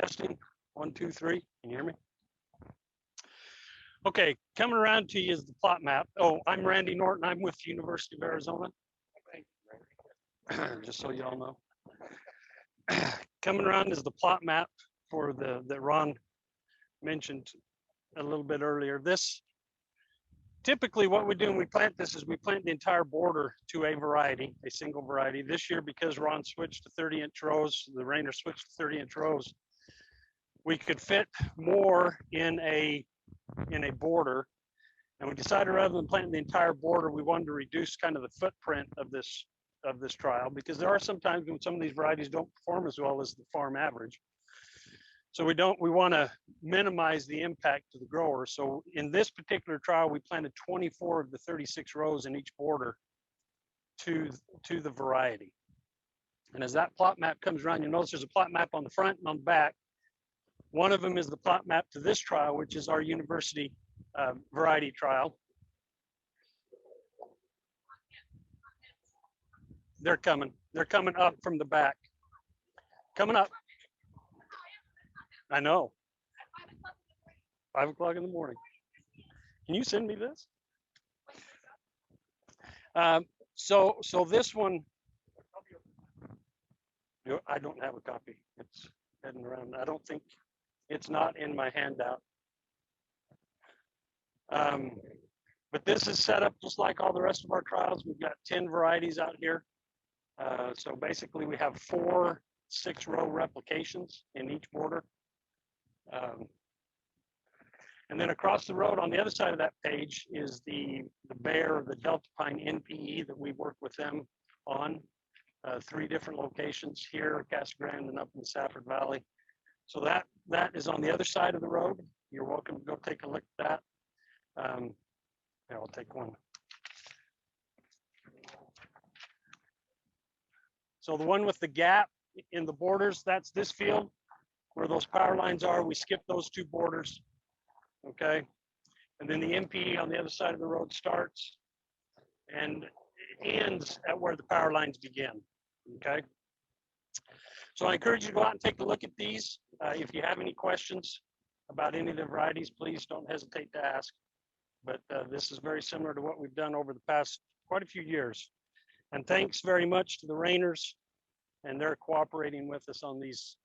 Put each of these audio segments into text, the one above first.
Testing, 1, 2, 3. Can you hear me? Okay, coming around to you is the plot map. Oh, I'm Randy Norton. I'm with the University of Arizona. Just so you all know. Coming around is the plot map for that Ron mentioned a little bit earlier. This, typically what we do when we plant this is we plant the entire border to a variety, a single variety. This year, because Ron switched to 30-inch rows, the Rainer switched to 30-inch rows, we could fit more in a border, and we decided rather than planting the entire border, we wanted to reduce kind of the footprint of this trial, because there are some times when some of these varieties don't perform as well as the farm average. So we want to minimize the impact to the grower. So in this particular trial, we planted 24 of the 36 rows in each border to the variety. And as that plot map comes around, you'll notice there's a plot map on the front and on the back. One of them is the plot map to this trial, which is our university variety trial. They're coming up from the back. Coming up. I know. 5 o'clock in the morning. Can you send me this? So this one, I don't have a copy. It's heading around. I don't think it's not in my handout. But this is set up just like all the rest of our trials. We've got 10 varieties out here. So basically we have 4 6-row replications in each border. And then across the road on the other side of that page is the Bayer, the Delta Pine NPE that we work with them on. 3 different locations here, Casa Grande and up in the Safford Valley. So that is on the other side of the road. You're welcome to go take a look at that. Here, I'll take one. So the one with the gap in the borders, that's this field where those power lines are. We skip those 2 borders, okay? And then the MPE on the other side of the road starts and ends at where the power lines begin, okay? So I encourage you to go out and take a look at these. If you have any questions about any of the varieties, please don't hesitate to ask. But this is very similar to what we've done over the past quite a few years. And thanks very much to the Rainers, and they're cooperating with us on these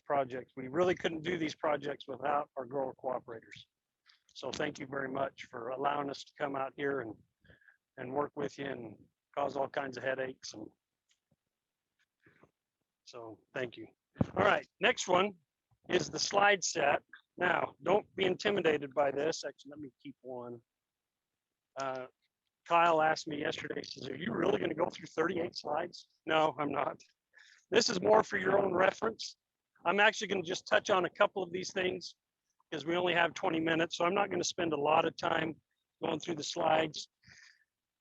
projects. We really couldn't do these projects without our grower cooperators. So thank you very much for allowing us to come out here and work with you and cause all kinds of headaches. And so thank you. All right, next one is the slide set. Now, don't be intimidated by this. Actually, let me keep one. Kyle asked me yesterday, he says, are you really going to go through 38 slides? No, I'm not. This is more for your own reference. I'm actually going to just touch on a couple of these things because we only have 20 minutes. So I'm not going to spend a lot of time going through the slides.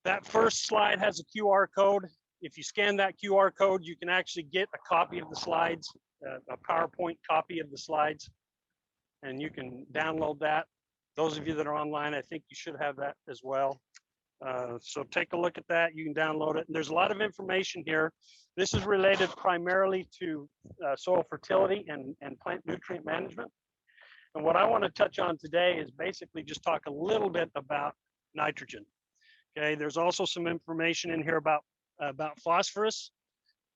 That first slide has a QR code. If you scan that QR code, you can actually get a copy of the slides, a PowerPoint copy of the slides, and you can download that. Those of you that are online, I think you should have that as well. So take a look at that. You can download it. And there's a lot of information here. This is related primarily to soil fertility and plant nutrient management. And what I want to touch on today is basically just talk a little bit about nitrogen. Okay, there's also some information in here about phosphorus,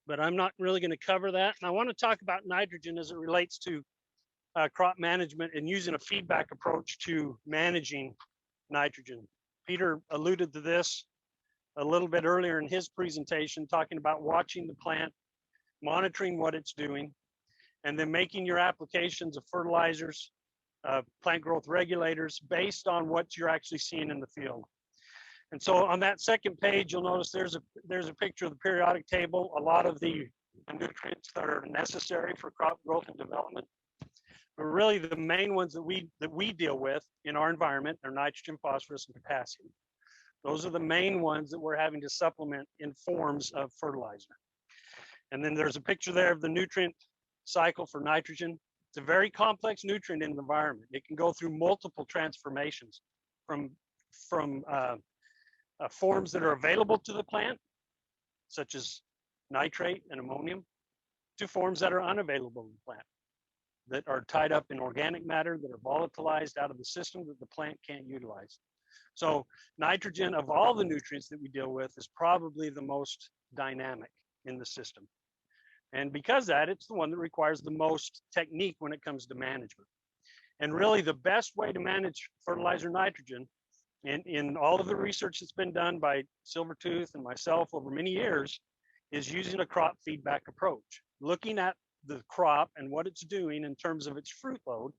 but I'm not really going to cover that. And I want to talk about nitrogen as it relates to crop management and using a feedback approach to managing nitrogen. Peter alluded to this a little bit earlier in his presentation, talking about watching the plant, monitoring what it's doing, and then making your applications of fertilizers, plant growth regulators based on what you're actually seeing in the field. And so on that second page, you'll notice there's a picture of the periodic table, a lot of the nutrients that are necessary for crop growth and development. But really the main ones that we deal with in our environment are nitrogen, phosphorus, and potassium. Those are the main ones that we're having to supplement in forms of fertilizer. And then there's a picture there of the nutrient cycle for nitrogen. It's a very complex nutrient in the environment. It can go through multiple transformations from forms that are available to the plant, such as nitrate and ammonium, to forms that are unavailable in the plant. that are tied up in organic matter that are volatilized out of the system that the plant can't utilize. So nitrogen, of all the nutrients that we deal with, is probably the most dynamic in the system. And because of that, it's the one that requires the most technique when it comes to management. And really the best way to manage fertilizer nitrogen in all of the research that's been done by Silvertooth and myself over many years is using a crop feedback approach, looking at the crop and what it's doing in terms of its fruit load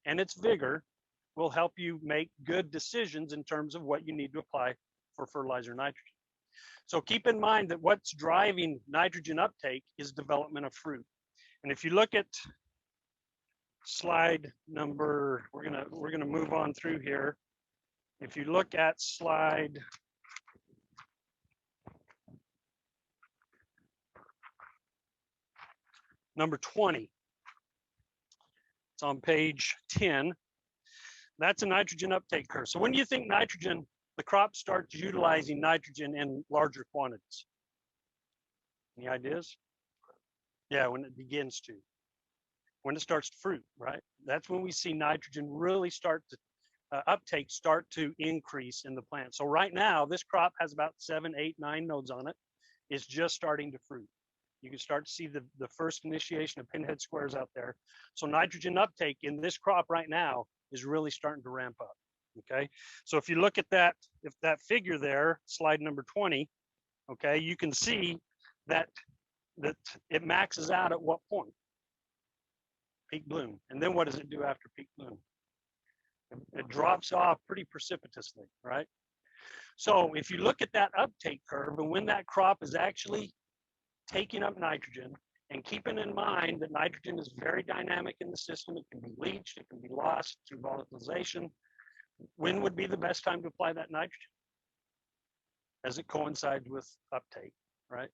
and its vigor will help you make good decisions in terms of what you need to apply for fertilizer nitrogen. So keep in mind that what's driving nitrogen uptake is development of fruit. And if you look at slide number, we're gonna move on through here. If you look at slide number 20, it's on page 10. That's a nitrogen uptake curve. So when do you think nitrogen, the crop starts utilizing nitrogen in larger quantities? Any ideas? Yeah, when it begins to. When it starts to fruit, right? That's when we see nitrogen really start to, uptake start to increase in the plant. So right now, this crop has about 7, 8, 9 nodes on it. It's just starting to fruit. You can start to see the first initiation of pinhead squares out there. So nitrogen uptake in this crop right now is really starting to ramp up, okay? So if you look at that, if that figure there, slide number 20, okay, you can see that it maxes out at what point? Peak bloom. And then what does it do after peak bloom? It drops off pretty precipitously, right? So if you look at that uptake curve and when that crop is actually taking up nitrogen and keeping in mind that nitrogen is very dynamic in the system, it can be leached, it can be lost through volatilization, when would be the best time to apply that nitrogen? As it coincides with uptake, right?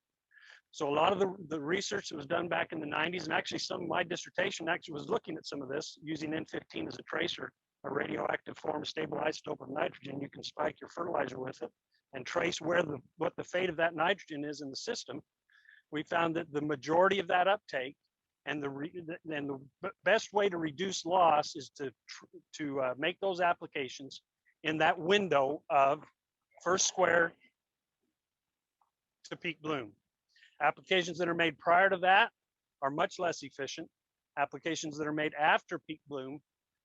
So a lot of the research that was done back in the 90s, and actually some of my dissertation actually was looking at some of this, using N15 as a tracer, a radioactive form, stable isotope of nitrogen. You can spike your fertilizer with it and trace what the fate of that nitrogen is in the system. We found that the majority of that uptake and the best way to reduce loss is to make those applications in that window of first square to peak bloom. Applications that are made prior to that are much less efficient. Applications that are made after peak bloom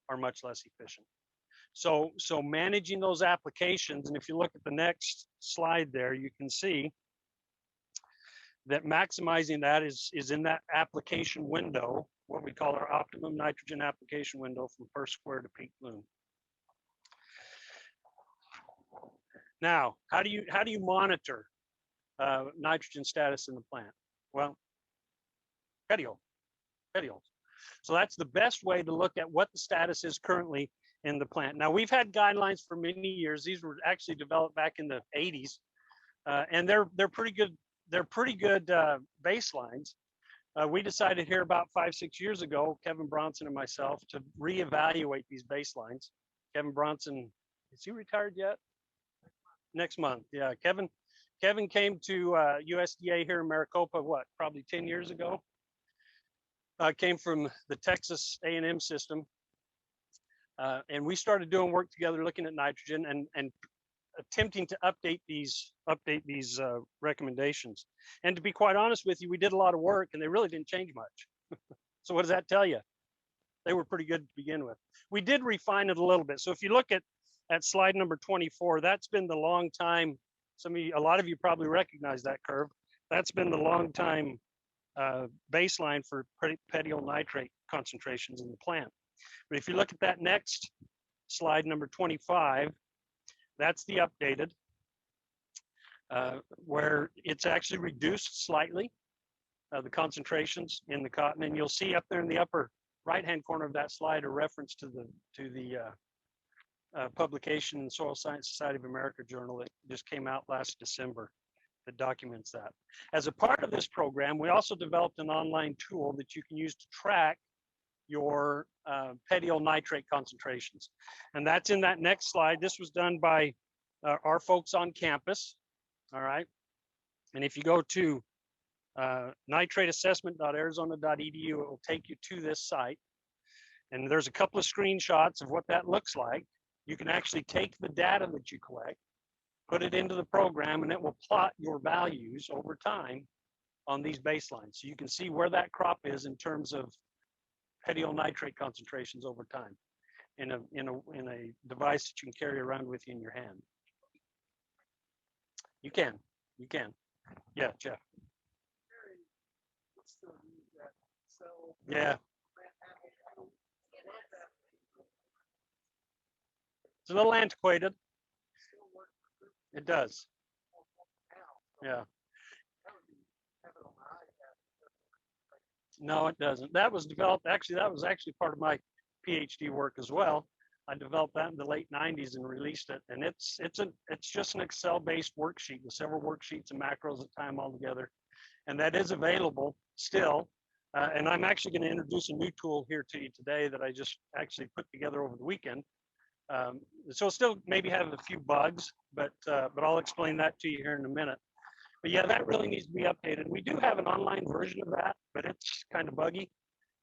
are much less efficient. So managing those applications, and if you look at the next slide there, you can see that maximizing that is in that application window, what we call our optimum nitrogen application window from first square to peak bloom. Now, how do you monitor nitrogen status in the plant? Well, petioles. So that's the best way to look at what the status is currently in the plant. Now, we've had guidelines for many years. These were actually developed back in the 80s, and they're pretty good. They're pretty good baselines. We decided here about 5-6 years ago, Kevin Bronson and myself, to reevaluate these baselines. Kevin Bronson, is he retired yet? Next month, yeah. Kevin came to USDA here in Maricopa, probably 10 years ago. Came from the Texas A&M system. And we started doing work together, looking at nitrogen and attempting to update these recommendations. And to be quite honest with you, we did a lot of work and they really didn't change much. So what does that tell you? They were pretty good to begin with. We did refine it a little bit. So if you look at slide number 24, that's been the long time. A lot of you probably recognize that curve. That's been the long time baseline for petiole nitrate concentrations in the plant. But if you look at that next slide, number 25, that's the updated, where it's actually reduced slightly, the concentrations in the cotton. And you'll see up there in the upper right-hand corner of that slide a reference to the publication in Soil Science Society of America journal that just came out last December that documents that. As a part of this program, we also developed an online tool that you can use to track your petiole nitrate concentrations. And that's in that next slide. This was done by our folks on campus, all right? And if you go to nitrateassessment.arizona.edu, it will take you to this site. And there's a couple of screenshots of what that looks like. You can actually take the data that you collect, put it into the program, and it will plot your values over time on these baselines. So you can see where that crop is in terms of petiole nitrate concentrations over time in a device that you can carry around with you in your hand. You can. Yeah, Jeff. Yeah. It's a little antiquated. It does. Yeah. No, it doesn't. That was developed, that was actually part of my PhD work as well. I developed that in the late 90s and released it. And it's just an Excel-based worksheet with several worksheets and macros at a time all together. And that is available still. And I'm actually going to introduce a new tool here to you today that I just actually put together over the weekend. So still maybe have a few bugs, but I'll explain that to you here in a minute. But yeah, that really needs to be updated. We do have an online version of that, but it's kind of buggy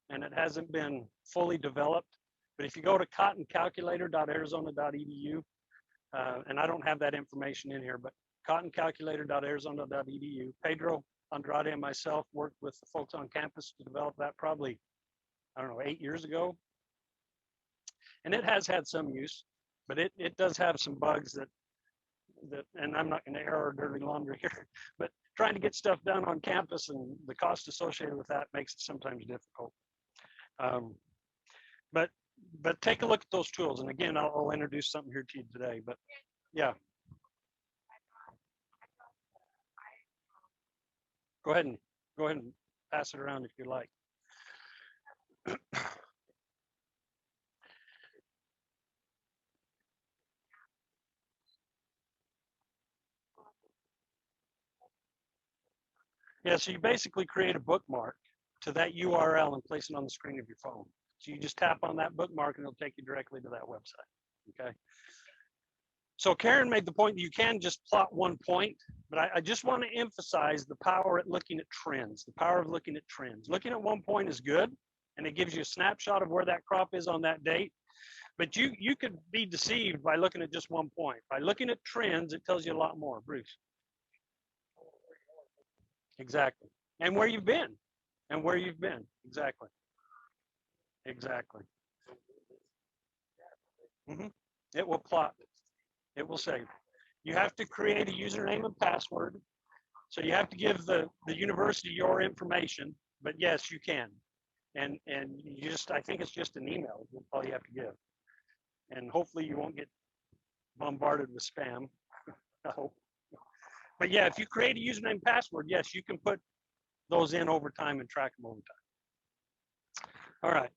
and it hasn't been fully developed. But if you go to cottoncalculator.arizona.edu, and I don't have that information in here, but cottoncalculator.arizona.edu, Pedro Andrade and myself worked with the folks on campus to develop that probably, I don't know, 8 years ago. And it has had some use, but it does have some bugs that, and I'm not going to air our dirty laundry here, but trying to get stuff done on campus and the cost associated with that makes it sometimes difficult. But take a look at those tools. And again, I'll introduce something here to you today, but yeah. Go ahead and pass it around if you like. Yeah, so you basically create a bookmark to that URL and place it on the screen of your phone. So you just tap on that bookmark and it'll take you directly to that website, okay? So Karen made the point that you can just plot one point, but I just want to emphasize the power at looking at trends, the power of looking at trends. Looking at one point is good, and it gives you a snapshot of where that crop is on that date, but you could be deceived by looking at just one point. By looking at trends, it tells you a lot more, Bruce. Exactly. And where you've been. Exactly. Mm-hmm. It will plot. It will save. You have to create a username and password. So you have to give the university your information, but yes, you can. And you just, I think it's just an email. That's all you have to give. And hopefully you won't get bombarded with spam. I hope. But yeah, if you create a username and password, yes, you can put those in over time and track them over time. All right.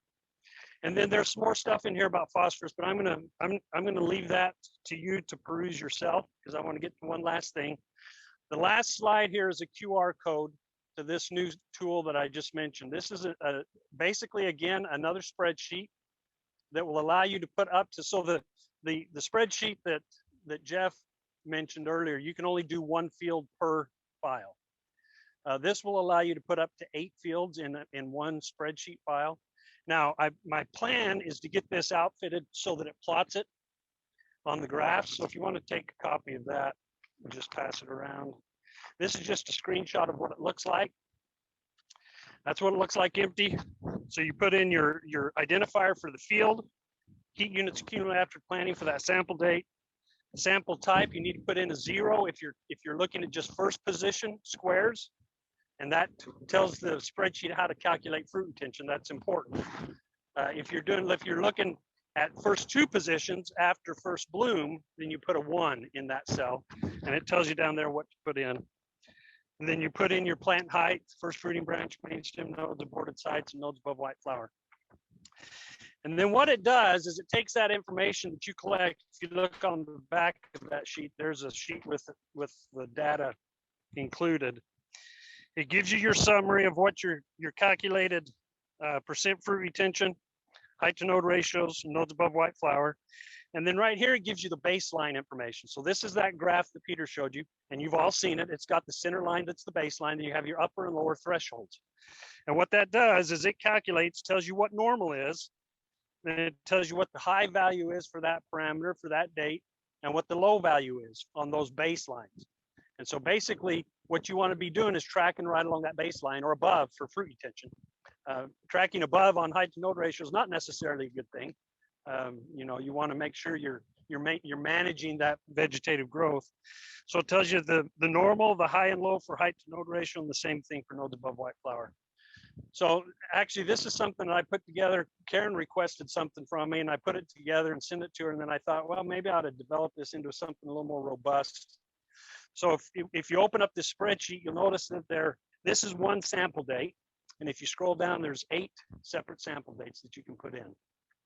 And then there's some more stuff in here about phosphorus, but I'm gonna leave that to you to peruse yourself because I want to get to one last thing. The last slide here is a QR code to this new tool that I just mentioned. This is basically, again, another spreadsheet that will allow you to put up to, so the spreadsheet that Jeff mentioned earlier, you can only do one field per file. This will allow you to put up to 8 fields in one spreadsheet file. Now, my plan is to get this outfitted so that it plots it on the graph. So if you want to take a copy of that, just pass it around. This is just a screenshot of what it looks like. That's what it looks like empty. So you put in your identifier for the field, heat units accumulated after planting for that sample date, sample type. You need to put in a 0 if you're looking at just first position squares. And that tells the spreadsheet how to calculate fruit retention. That's important. If you're looking at first 2 positions after first bloom, then you put a 1 in that cell, and it tells you down there what to put in. And then you put in your plant height, first fruiting branch, main stem nodes, aborted sites, and nodes above white flower. And then what it does is it takes that information that you collect. If you look on the back of that sheet, there's a sheet with the data included. It gives you your summary of what your calculated percent fruit retention, height to node ratios, nodes above white flower. And then right here, it gives you the baseline information. So this is that graph that Peter showed you, and you've all seen it. It's got the center line that's the baseline, and you have your upper and lower thresholds. And what that does is it calculates, tells you what normal is, and it tells you what the high value is for that parameter for that date and what the low value is on those baselines. And so basically what you want to be doing is tracking right along that baseline or above for fruit retention. Tracking above on height to node ratio is not necessarily a good thing. You know, you want to make sure you're managing that vegetative growth. So it tells you the normal, the high and low for height to node ratio, and the same thing for nodes above white flower. So actually, this is something that I put together. Karen requested something from me, and I put it together and sent it to her. And then I thought, well, maybe I ought to develop this into something a little more robust. So if you open up this spreadsheet, you'll notice that this is one sample date. And if you scroll down, there's 8 separate sample dates that you can put in.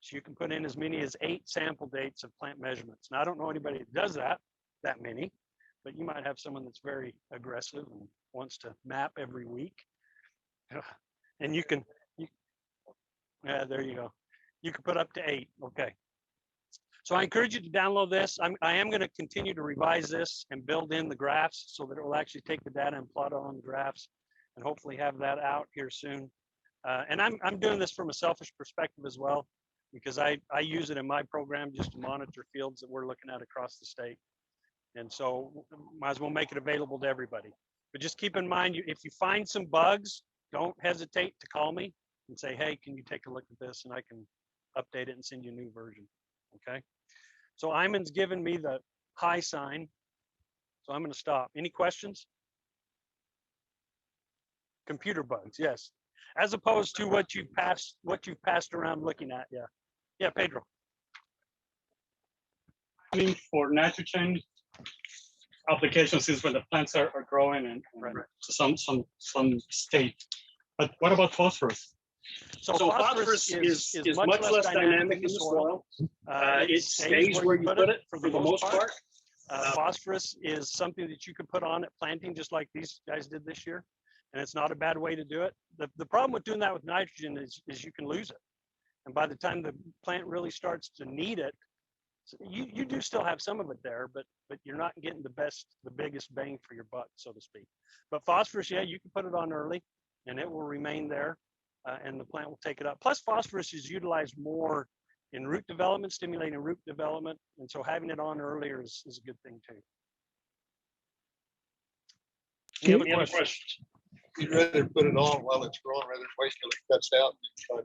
So you can put in as many as 8 sample dates of plant measurements. Now, I don't know anybody that does that many, but you might have someone that's very aggressive and wants to map every week. And yeah, there you go. You can put up to 8. Okay. So I encourage you to download this. I am going to continue to revise this and build in the graphs so that it will actually take the data and plot it on the graphs, and hopefully have that out here soon. And I'm doing this from a selfish perspective as well, because I use it in my program just to monitor fields that we're looking at across the state. And so might as well make it available to everybody. But just keep in mind, if you find some bugs, don't hesitate to call me and say, hey, can you take a look at this? And I can update it and send you a new version. Okay. So Iman's given me the high sign. So I'm going to stop. Any questions? Computer bugs, yes. As opposed to what you've passed around looking at. Yeah. Yeah, Pedro. For nitrogen applications is when the plants are growing and Right. some state. But what about phosphorus? So phosphorus is much less dynamic in the soil. It stays where you put it for the most part. Phosphorus is something that you can put on at planting, just like these guys did this year. And it's not a bad way to do it. The problem with doing that with nitrogen is you can lose it. And by the time the plant really starts to need it, so you do still have some of it there, but you're not getting the biggest bang for your buck, so to speak. But phosphorus, yeah, you can put it on early and it will remain there, and the plant will take it up. Plus phosphorus is utilized more in root development, stimulating root development. And so having it on earlier is a good thing too. Any other questions? You'd rather put it on while it's growing rather than wait till it cuts out and try to